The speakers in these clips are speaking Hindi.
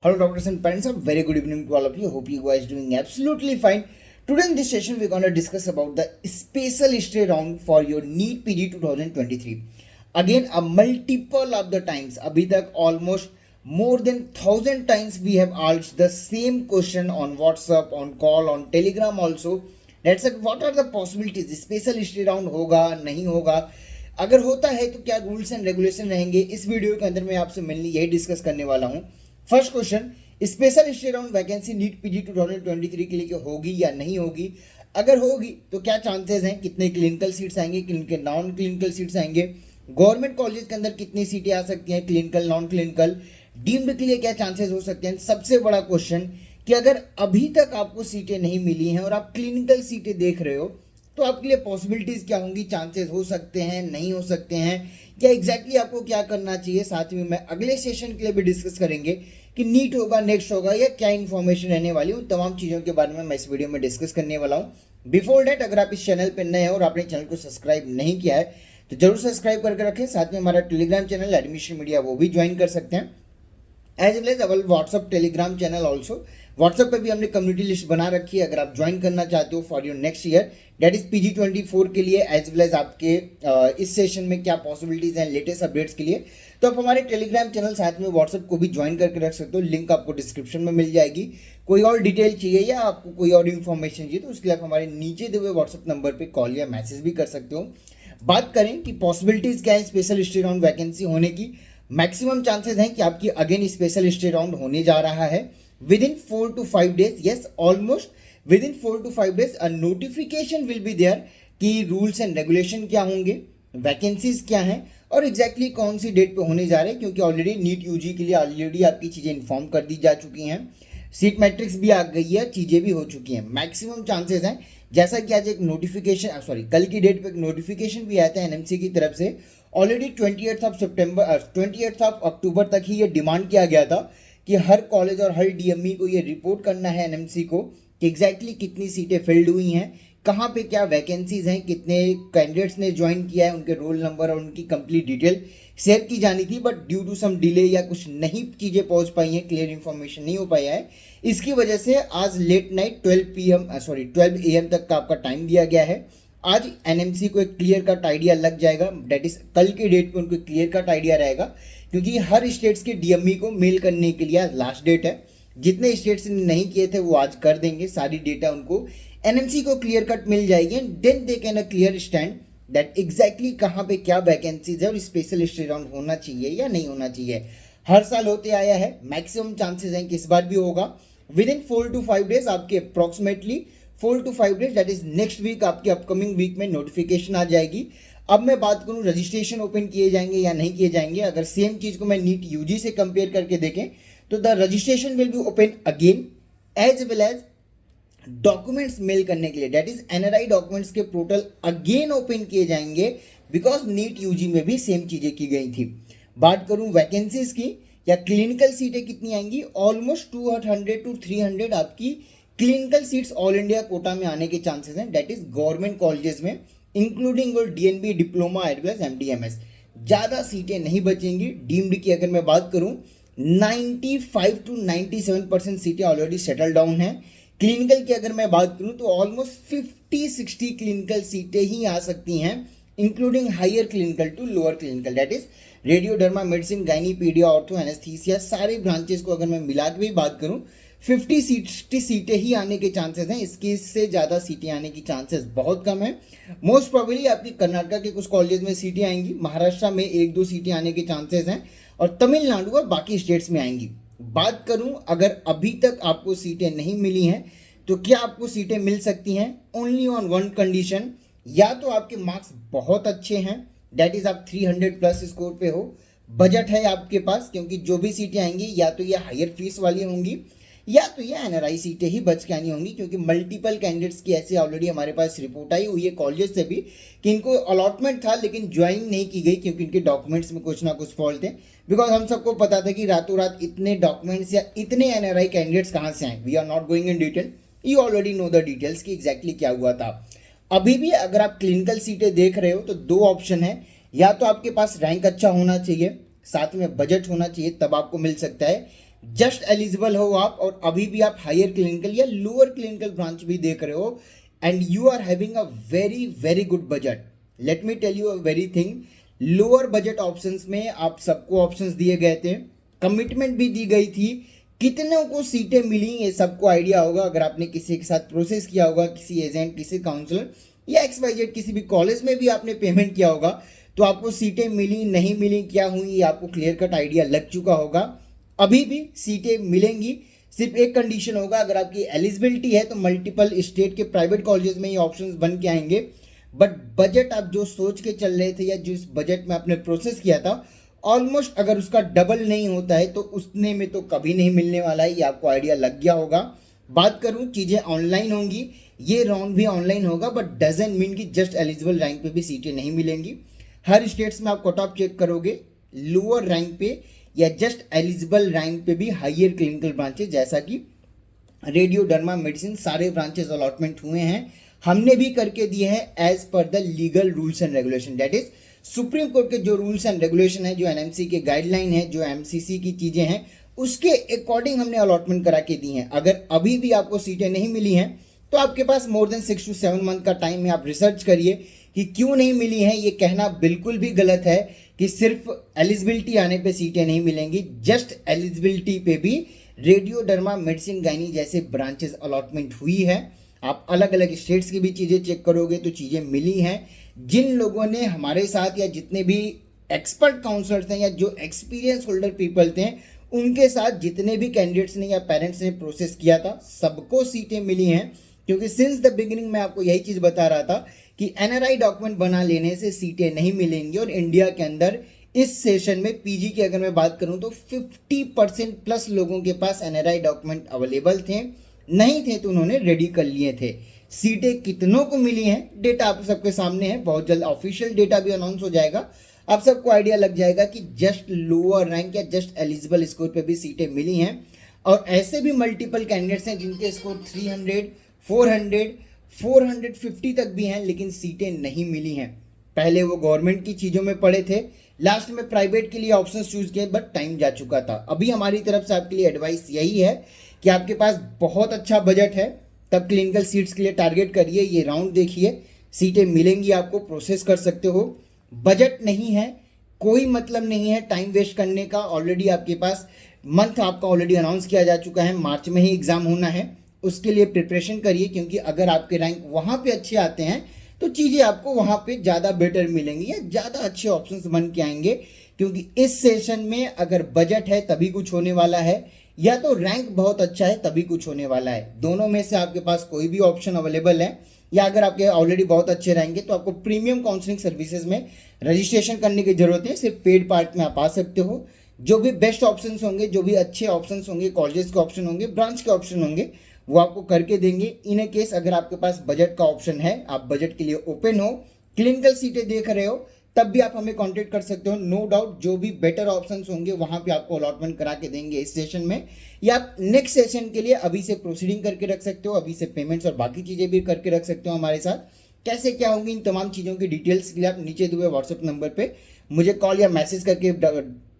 Hello, doctors and parents. A very good evening to all of you. Hope you guys doing absolutely fine. Today in this session, we're gonna discuss about the special history round for your NEET PG 2023. Again, a multiple of the times. अभी तक almost more than 1,000 times we have asked the same question on WhatsApp, on call, on Telegram also. That's it. What are the possibilities? Special history round होगा नहीं होगा? अगर होता है तो क्या रूल्स एंड रेगुलेशन रहेंगे? इस वीडियो के अंदर मैं आपसे मेनली यही डिस्कस करने वाला हूँ. First question, special history round vacancy NEET PG 2023 के लिए होगी या नहीं होगी? अगर होगी तो क्या चांसेस हैं, कितने क्लिनिकल सीट्स आएंगे, कितने नॉन क्लिनिकल सीट्स आएंगे, गवर्नमेंट कॉलेज के अंदर कितनी सीटें आ सकती हैं, क्लिनिकल नॉन क्लिनिकल, डीम्ड के लिए क्या चांसेस हो सकते हैं. सबसे बड़ा क्वेश्चन कि अगर अभी तक आपको सीटें नहीं मिली हैं और आप क्लिनिकल सीटें देख रहे हो तो आपके लिए पॉसिबिलिटीज़ क्या होंगी, चांसेस हो सकते हैं, नहीं हो सकते हैं, क्या एग्जैक्टली आपको क्या करना चाहिए. साथ में मैं अगले सेशन के लिए भी डिस्कस करेंगे कि नीट होगा, नेक्स्ट होगा या क्या इन्फॉर्मेशन रहने वाली हूँ. तमाम चीज़ों के बारे में मैं इस वीडियो में डिस्कस करने वाला हूँ. बिफोर डैट, अगर आप इस चैनल पर नए हैं और आपने चैनल को सब्सक्राइब नहीं किया है तो जरूर सब्सक्राइब करके रखें. साथ में हमारा टेलीग्राम चैनल एडमिशन मीडिया वो भी ज्वाइन कर सकते हैं, as well as our WhatsApp Telegram channel also. WhatsApp पे भी हमने कम्युनिटी लिस्ट बना रखी है. अगर आप ज्वाइन करना चाहते हो for your next year, date is PG 24 के लिए, एज वेल एज आपके इस सेशन में क्या पॉसिबिलिटीज़ हैं लेटेस्ट अपडेट्स के लिए, तो आप हमारे टेलीग्राम चैनल साथ में व्हाट्सएप को भी ज्वाइन करके रख सकते हो. लिंक आपको डिस्क्रिप्शन में मिल जाएगी. कोई और डिटेल चाहिए या आपको कोई और इन्फॉर्मेशन चाहिए तो उसके लिए आप हमारे नीचे दिए हुए व्हाट्सएप नंबर पर कॉल या मैसेज भी कर सकते हो. बात करें कि पॉसिबिलिटीज़ क्या है स्पेशल हिस्ट्री राउंड वैकेंसी होने की, मैक्सिमम चांसेस हैं कि आपकी अगेन स्पेशल हिस्ट्री राउंड होने जा रहा है within 4 to 5 days. Yes, almost within 4 to 5 days a notification will be there कि रूल्स एंड रेगुलेशन क्या होंगे, वैकेंसीज क्या हैं और एग्जैक्टली कौन सी डेट पे होने जा रहे हैं. क्योंकि ऑलरेडी नीट यूजी के लिए ऑलरेडी आपकी चीज़ें इन्फॉर्म कर दी जा चुकी हैं, सीट मैट्रिक्स भी आ गई है, चीज़ें भी हो चुकी हैं. मैक्सिमम चांसेस हैं, जैसा कि आज एक नोटिफिकेशन कल की डेट पे एक नोटिफिकेशन भी आया था NMC की तरफ से. ऑलरेडी 28 अक्टूबर तक ही ये डिमांड किया गया था कि हर कॉलेज और हर DME को ये रिपोर्ट करना है NMC को कि एग्जैक्टली कितनी सीटें फिल्ड हुई हैं, कहाँ पे क्या वैकेंसीज हैं, कितने कैंडिडेट्स ने ज्वाइन किया है, उनके रोल नंबर और उनकी कंप्लीट डिटेल शेयर की जानी थी. But due to some delay या कुछ नहीं चीज़ें पहुँच पाई हैं, क्लियर इन्फॉर्मेशन नहीं हो पाया है, इसकी वजह से आज लेट नाइट 12 AM तक का आपका टाइम दिया गया है. आज NMC को एक क्लियर कट आइडिया लग जाएगा, डेट इज कल की डेट पे उनको क्लियर कट आइडिया रहेगा. क्योंकि हर स्टेट्स के DME को मेल करने के लिए आज लास्ट डेट है. जितने स्टेट्स ने नहीं किए थे वो आज कर देंगे, सारी डेटा उनको NMC को क्लियर कट मिल जाएगी and then they can a clear stand that exactly कहाँ पे क्या वैकेंसीज है और स्पेशल हिस्ट्री राउंड होना चाहिए या नहीं होना चाहिए. हर साल होते आया है, मैक्सिमम चांसेस हैं कि इस बार भी होगा. विद इन 4 to 5 days आपके approximately 4 to 5 days that is next week आपके अपकमिंग वीक में नोटिफिकेशन आ जाएगी. अब मैं बात करूं रजिस्ट्रेशन ओपन किए जाएंगे या नहीं किए जाएंगे. अगर सेम चीज़ को मैं नीट यूजी से कंपेयर करके देखें तो the registration will be open again, as well as documents mail करने के लिए दैट इज NRI डॉक्यूमेंट्स के पोर्टल अगेन ओपन किए जाएंगे बिकॉज नीट यूजी में भी सेम चीज़ें की गई थी. बात करूं वैकेंसीज की या क्लिनिकल सीटें कितनी आएंगी, ऑलमोस्ट 200 to 300 आपकी clinical seats all India quota में आने के चांसेस हैं, दैट इज गवर्नमेंट कॉलेजेस में इंक्लूडिंग और DNB diploma as well as MDMS. ज़्यादा सीटें नहीं बचेंगी. डीम्ड की अगर मैं बात करूं 95 to 97% सीटें ऑलरेडी सेटल डाउन हैं. क्लिनिकल की अगर मैं बात करूं तो ऑलमोस्ट 50-60 क्लिनिकल सीटें ही आ सकती हैं, including higher clinical to lower clinical, that is radio derma medicine, gynae, paedia, ortho, anaesthesia, सारे ब्रांचेस को अगर मैं मिला के भी बात करूं 50-60 सीटें ही आने के चांसेस हैं. इससे ज़्यादा सीटें आने की चांसेस बहुत कम है. मोस्ट प्रोबेबली आपकी कर्नाटका के कुछ कॉलेज में सीटें आएंगी, महाराष्ट्र में 1-2 सीटें आने के चांसेस हैं और तमिलनाडु और बाकी स्टेट्स में आएंगी. बात करूं अगर अभी तक आपको सीटें नहीं मिली हैं तो क्या आपको सीटें मिल सकती हैं, ओनली ऑन वन कंडीशन, या तो आपके मार्क्स बहुत अच्छे हैं, दैट इज आप 300+ स्कोर पे हो, बजट है आपके पास, क्योंकि जो भी सीटें आएंगी या तो ये हायर फीस वाली होंगी या तो ये NRI सीटें ही बच के आनी होंगी. क्योंकि मल्टीपल कैंडिडेट्स की ऐसे ऑलरेडी हमारे पास रिपोर्ट आई हुई है कॉलेज से भी कि इनको अलॉटमेंट था लेकिन ज्वाइन नहीं की गई क्योंकि इनके डॉक्यूमेंट्स में कुछ ना कुछ फॉल्ट थे. बिकॉज हम सबको पता था कि रातों रात इतने डॉक्यूमेंट्स या इतने NRI कैंडिडेट्स कहाँ से आए. We are not going in detail, you already know the details कि एग्जैक्टली क्या हुआ था. अभी भी अगर आप क्लिनिकल सीटें देख रहे हो तो 2 ऑप्शन है, या तो आपके पास रैंक अच्छा होना चाहिए, साथ में बजट होना चाहिए, तब आपको मिल सकता है. जस्ट एलिजिबल हो आप और अभी भी आप हायर क्लिनिकल या लोअर क्लिनिकल ब्रांच भी देख रहे हो and you are having a very very good budget, let me tell you a very thing, lower budget options में आप सबको ऑप्शंस दिए गए थे, कमिटमेंट भी दी गई थी, कितनों को सीटें मिली ये सबको आइडिया होगा अगर आपने किसी के साथ प्रोसेस किया होगा, किसी एजेंट, किसी काउंसलर या XYZ किसी भी कॉलेज में भी आपने पेमेंट किया होगा तो आपको सीटें मिली नहीं मिली क्या हुई ये आपको क्लियर कट आइडिया लग चुका होगा। अभी भी सीटें मिलेंगी, सिर्फ एक कंडीशन होगा, अगर आपकी एलिजिबिलिटी है तो मल्टीपल स्टेट के प्राइवेट कॉलेजेस में ये ऑप्शंस बन के आएंगे, बट बजट आप जो सोच के चल रहे थे या जिस बजट में आपने प्रोसेस किया था ऑलमोस्ट अगर उसका डबल नहीं होता है तो उतने में तो कभी नहीं मिलने वाला है, ये आपको आइडिया लग गया होगा। बात करूं चीज़ें ऑनलाइन होंगी, ये राउंड भी ऑनलाइन होगा बट डजंट मीन कि जस्ट एलिजिबल रैंक पे भी सीटें नहीं मिलेंगी। हर स्टेट्स में आप कट ऑफ चेक करोगे, लोअर रैंक पे या जस्ट एलिजिबल रैंक पे भी हायर क्लिनिकल ब्रांचेस जैसा कि रेडियो डर्मा मेडिसिन सारे ब्रांचेस अलॉटमेंट हुए हैं, हमने भी करके दिए हैं as per the legal rules and regulation, that is Supreme Court के जो रूल्स एंड रेगुलेशन है, जो NMC के गाइडलाइन है, जो MCC की चीज़ें हैं उसके अकॉर्डिंग हमने अलॉटमेंट करा के दी हैं। अगर अभी भी आपको सीटें नहीं मिली हैं तो आपके पास मोर देन 6 to 7 मंथ का टाइम है, आप रिसर्च करिए कि क्यों नहीं मिली हैं। ये कहना बिल्कुल भी गलत है कि सिर्फ एलिजिबिलिटी आने पे सीटें नहीं मिलेंगी, जस्ट एलिजिबिलिटी पे भी रेडियो डर्मा मेडिसिन गायनी जैसे ब्रांचेस अलॉटमेंट हुई है। आप अलग अलग स्टेट्स की भी चीज़ें चेक करोगे तो चीज़ें मिली हैं। जिन लोगों ने हमारे साथ या जितने भी एक्सपर्ट काउंसलर्स थे या जो एक्सपीरियंस होल्डर पीपल थे उनके साथ जितने भी कैंडिडेट्स ने या पेरेंट्स ने प्रोसेस किया था सबको सीटें मिली हैं, क्योंकि सिंस द बिगिनिंग मैं आपको यही चीज़ बता रहा था कि NRI डॉक्यूमेंट बना लेने से सीटें नहीं मिलेंगी। और इंडिया के अंदर इस सेशन में PG की अगर मैं बात करूं तो 50% प्लस लोगों के पास NRI डॉक्यूमेंट अवेलेबल थे, नहीं थे तो उन्होंने रेडी कर लिए थे। सीटें कितनों को मिली हैं डेटा आप सबके सामने है, बहुत जल्द ऑफिशियल डेटा भी अनाउंस हो जाएगा, आप सबको आइडिया लग जाएगा कि जस्ट लोअर रैंक या जस्ट एलिजिबल स्कोर पे भी सीटें मिली हैं। और ऐसे भी मल्टीपल कैंडिडेट्स हैं जिनके स्कोर 300, 400, 450 तक भी हैं लेकिन सीटें नहीं मिली हैं। पहले वो गवर्नमेंट की चीज़ों में पड़े थे, लास्ट में प्राइवेट के लिए ऑप्शन चूज किए बट टाइम जा चुका था। अभी हमारी तरफ से आपके लिए एडवाइस यही है कि आपके पास बहुत अच्छा बजट है तब क्लिनिकल सीट्स के लिए टारगेट करिए, ये राउंड देखिए, सीटें मिलेंगी आपको, प्रोसेस कर सकते हो। बजट नहीं है कोई मतलब नहीं है टाइम वेस्ट करने का, ऑलरेडी आपके पास मंथ आपका ऑलरेडी अनाउंस किया जा चुका है, मार्च में ही एग्ज़ाम होना है, उसके लिए प्रिपरेशन करिए, क्योंकि अगर आपके रैंक वहाँ पे अच्छे आते हैं तो चीज़ें आपको वहाँ पे ज़्यादा बेटर मिलेंगी या ज़्यादा अच्छे ऑप्शंस बन के आएंगे। क्योंकि इस सेशन में अगर बजट है तभी कुछ होने वाला है या तो रैंक बहुत अच्छा है तभी कुछ होने वाला है, दोनों में से आपके पास कोई भी ऑप्शन अवेलेबल है। या अगर आपके ऑलरेडी बहुत अच्छे रहेंगे तो आपको प्रीमियम काउंसलिंग सर्विसेज में रजिस्ट्रेशन करने की जरूरत है, सिर्फ पेड पार्ट में आप आ सकते हो। जो भी बेस्ट ऑप्शंस होंगे, जो भी अच्छे ऑप्शंस होंगे, कॉलेजेस के ऑप्शन होंगे, ब्रांच के ऑप्शन होंगे, वो आपको करके देंगे। इन ए केस अगर आपके पास बजट का ऑप्शन है, आप बजट के लिए ओपन हो, क्लिनिकल सीटें देख रहे हो, तब भी आप हमें कांटेक्ट कर सकते हो। नो डाउट जो भी बेटर ऑप्शंस होंगे वहां पे आपको अलॉटमेंट करा के देंगे इस सेशन में, या आप नेक्स्ट सेशन के लिए अभी से प्रोसीडिंग करके रख सकते हो, अभी से पेमेंट्स और बाकी चीज़ें भी करके रख सकते हो हमारे साथ। कैसे क्या होंगी इन तमाम चीज़ों की डिटेल्स के लिए आप नीचे दिए हुए व्हाट्सएप नंबर पर मुझे कॉल या मैसेज करके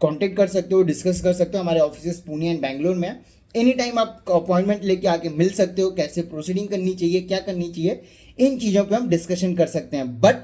कॉन्टेक्ट कर सकते हो, डिस्कस कर सकते हो। हमारे ऑफिस पुणे एंड बैंगलोर में, एनी टाइम आप अपॉइंटमेंट लेके आके मिल सकते हो, कैसे प्रोसीडिंग करनी चाहिए, क्या करनी चाहिए, इन चीज़ों पे हम डिस्कशन कर सकते हैं। बट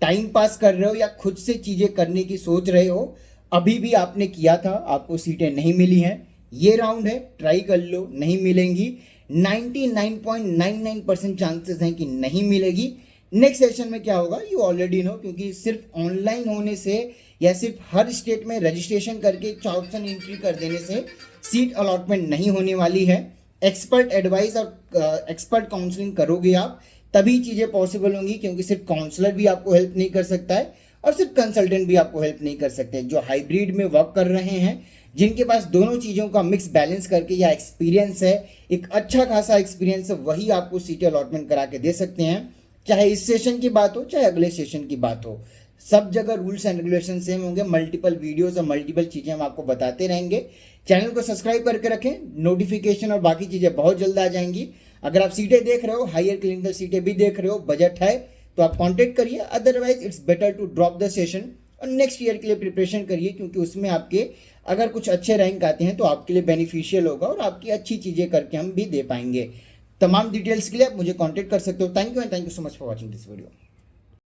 टाइम पास कर रहे हो या खुद से चीज़ें करने की सोच रहे हो, अभी भी आपने किया था, आपको सीटें नहीं मिली हैं, ये राउंड है, ट्राई कर लो, नहीं मिलेंगी, 99.99% चांसेस हैं कि नहीं मिलेगी। नेक्स्ट सेशन में क्या होगा यू ऑलरेडी नो, क्योंकि सिर्फ ऑनलाइन होने से या सिर्फ हर स्टेट में रजिस्ट्रेशन करके ऑप्शन एंट्री कर देने से सीट अलॉटमेंट नहीं होने वाली है। एक्सपर्ट एडवाइस और एक्सपर्ट काउंसलिंग करोगे आप तभी चीज़ें पॉसिबल होंगी, क्योंकि सिर्फ काउंसलर भी आपको हेल्प नहीं कर सकता है और सिर्फ कंसल्टेंट भी आपको हेल्प नहीं कर सकते। जो हाइब्रिड में वर्क कर रहे हैं, जिनके पास दोनों चीज़ों का मिक्स बैलेंस करके या एक्सपीरियंस है, एक अच्छा खासा एक्सपीरियंस है, वही आपको सीटें अलॉटमेंट करा के दे सकते हैं। चाहे इस सेशन की बात हो चाहे अगले सेशन की बात हो, सब जगह रूल्स एंड रेगुलेशन सेम होंगे। मल्टीपल वीडियोस और मल्टीपल चीज़ें हम आपको बताते रहेंगे। चैनल को सब्सक्राइब करके रखें, नोटिफिकेशन और बाकी चीज़ें बहुत जल्द आ जाएंगी। अगर आप सीटें देख रहे हो, हायर क्लिनिकल सीटें भी देख रहे हो, बजट है तो आप कांटेक्ट करिए, otherwise it's better to drop the session और नेक्स्ट ईयर के लिए प्रिपरेशन करिए, क्योंकि उसमें आपके अगर कुछ अच्छे रैंक आते हैं तो आपके लिए बेनिफिशियल होगा और आपकी अच्छी चीज़ें करके हम भी दे पाएंगे। तमाम डिटेल्स के लिए आप मुझे कॉन्टैक्ट कर सकते हो। Thank you and thank you so much for watching this video.